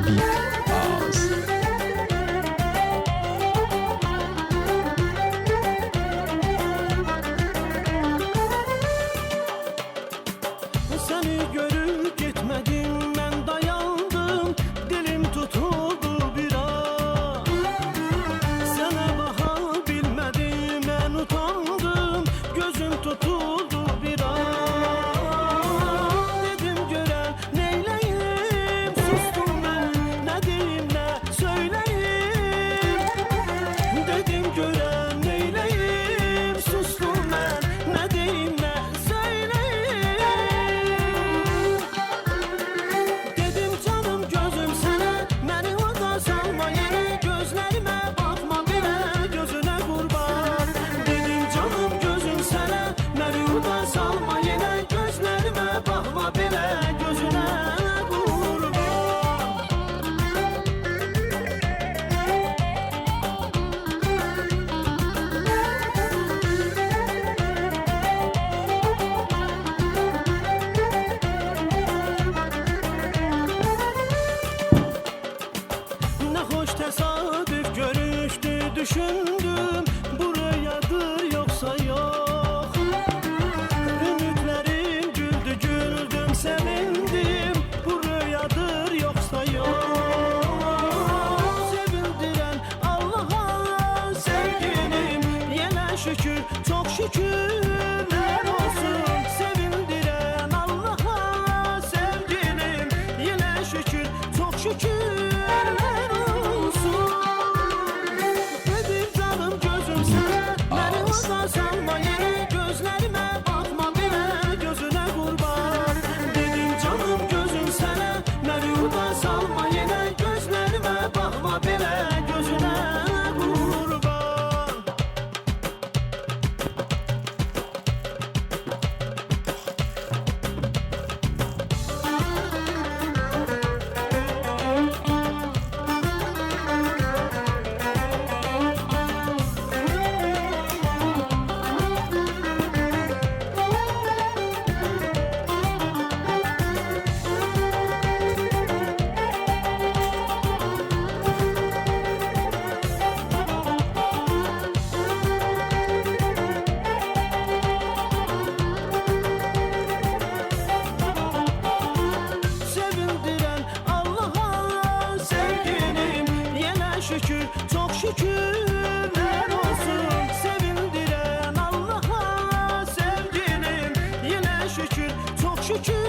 Deep House. Seni görüp gitmedim, ben dayandım, dilim tutuldu biraz. Sana baha bilmedim, ben utandım, gözüm tutuldu biraz. Dedim gören neyleyim, sustum ben, ne diyeyim ne söyleyeyim. Dedim gören neyleyim, sustum ben, ne diyeyim ne söyleyeyim. Dedim canım gözüm sana, beni orada salma yere, gözlerime bakma bile, gözüne kurban. Dedim canım gözüm sana, beni orada salma yere, gözlerime bakma bile, gözüne kurban. Ne hoş tesadüf görüştü, düşündüm, burayadır yoksa yok. Ümitlerim güldü, güldüm, sevindim, burayadır yoksa yok. Sevindiren Allah'a sevgilim, yine şükür, çok şükürler olsun. Sevindiren Allah'a sevgilim, yine şükür, çok şükürler olsun. Dedim canım gözüm sana, beni orada salma yere, gözlerime bakma bile, gözüne kurban. Dedim canım gözüm sana, beni orada salma yere, gözlerime bakma bile, gözüne kurban. Sevindiren Allah'a sevgilim, yine şükür, çok şükürler olsun. Sevindiren Allah'a sevgilim, yine şükür, çok şükür.